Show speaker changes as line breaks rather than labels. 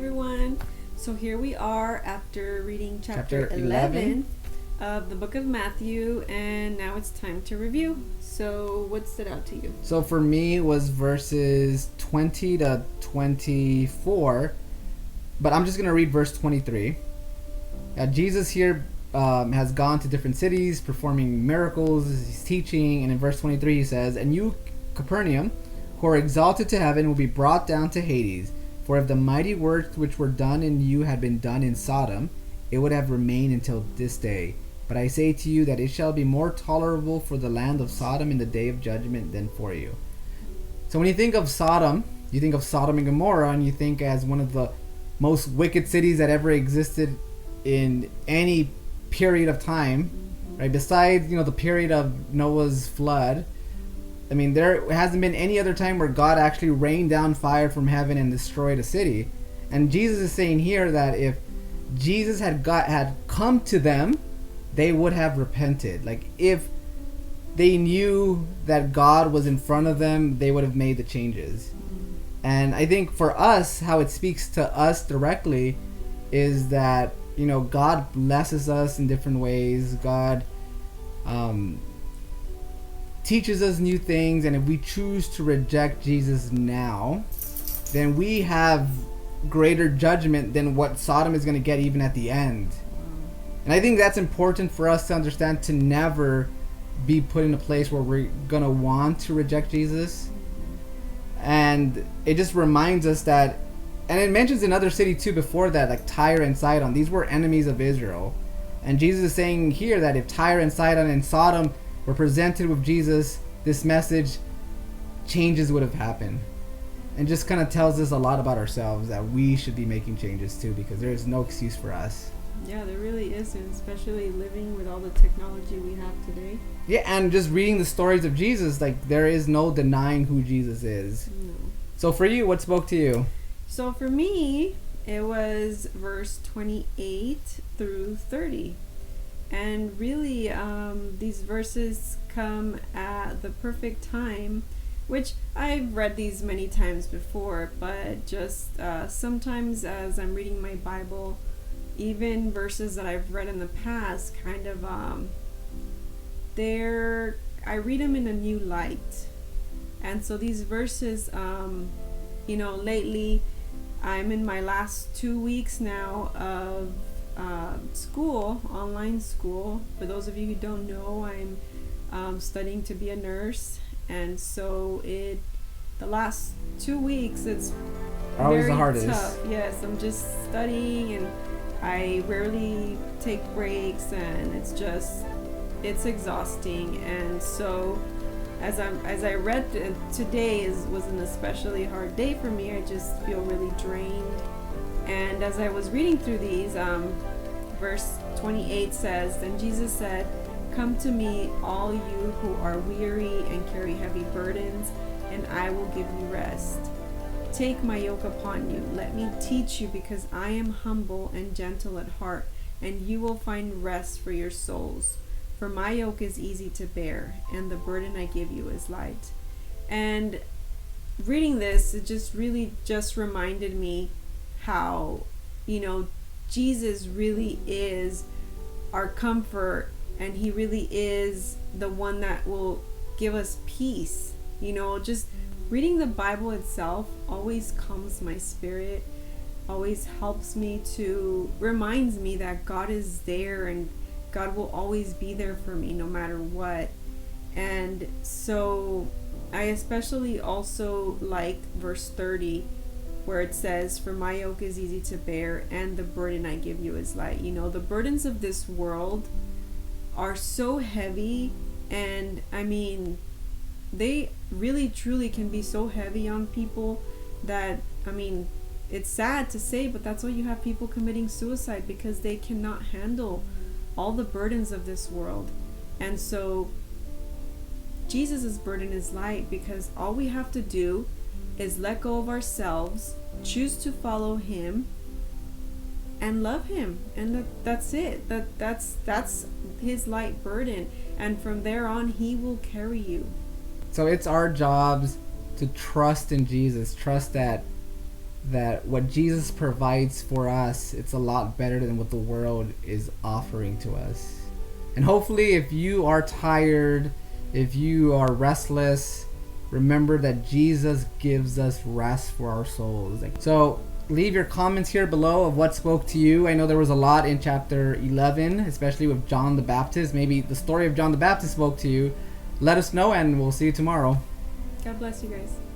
everyone. So here we are after reading chapter 11 of the book of Matthew, and now it's time to review. So what stood out to you?
So for me it was verses 20 to 24, but I'm just going to read verse 23. Jesus here has gone to different cities performing miracles, he's teaching, and in verse 23 he says, "And you, Capernaum, who are exalted to heaven, will be brought down to Hades. For if the mighty works which were done in you had been done in Sodom, it would have remained until this day. But I say to you that it shall be more tolerable for the land of Sodom in the day of judgment than for you." So when you think of Sodom, you think of Sodom and Gomorrah, and you think as one of the most wicked cities that ever existed in any period of time, right? Besides, the period of Noah's flood. I mean, there hasn't been any other time where God actually rained down fire from heaven and destroyed a city. And Jesus is saying here that if Jesus had come to them, they would have repented. Like, if they knew that God was in front of them, they would have made the changes. And I think for us, how it speaks to us directly is that, God blesses us in different ways. God teaches us new things, and if we choose to reject Jesus now, then we have greater judgment than what Sodom is going to get even at the end. And I think that's important for us to understand, to never be put in a place where we're going to want to reject Jesus. And it just reminds us that, and it mentions another city too before that, like Tyre and Sidon. These were enemies of Israel. And Jesus is saying here that if Tyre and Sidon and Sodom were presented with Jesus, this message, changes would have happened. And just kind of tells us a lot about ourselves, that we should be making changes too, because there is no excuse for us.
Yeah, there really isn't, especially living with all the technology we have today.
Yeah, and just reading the stories of Jesus, like, there is no denying who Jesus is.
No.
So for you, what spoke to you?
So for me, it was verse 28 through 30. And really, these verses come at the perfect time, which I've read these many times before, but just sometimes as I'm reading my Bible, even verses that I've read in the past, kind of, I read them in a new light. And so these verses, lately, I'm in my last 2 weeks now of school, online school. For those of you who don't know, I'm studying to be a nurse, and so the last 2 weeks it's
always
very
the hardest.
tough. Yes, I'm just studying, and I rarely take breaks, and it's exhausting. And so as I read today was an especially hard day for me. I just feel really drained. And as I was reading through these, verse 28 says, "Then Jesus said, 'Come to me, all you who are weary and carry heavy burdens, and I will give you rest. Take my yoke upon you. Let me teach you, because I am humble and gentle at heart, and you will find rest for your souls. For my yoke is easy to bear, and the burden I give you is light.'" And reading this, it just really just reminded me how, Jesus really is our comfort, and he really is the one that will give us peace. Just reading the Bible itself always calms my spirit, always helps me reminds me that God is there, and God will always be there for me no matter what. And so I especially also like verse 30, where it says, "For my yoke is easy to bear, and the burden I give you is light." The burdens of this world are so heavy, and I mean, they really truly can be so heavy on people that, I mean, it's sad to say, but that's why you have people committing suicide, because they cannot handle all the burdens of this world. And so Jesus' burden is light, because all we have to do is let go of ourselves, choose to follow him, and love him, and that's it. That's his light burden, and from there on he will carry you.
So it's our jobs to trust in Jesus, trust that that what Jesus provides for us, it's a lot better than what the world is offering to us. And hopefully, if you are tired, if you are restless, remember that Jesus gives us rest for our souls. So leave your comments here below of what spoke to you. I know there was a lot in chapter 11, especially with John the Baptist. Maybe the story of John the Baptist spoke to you. Let us know, and we'll see you tomorrow.
God bless you guys.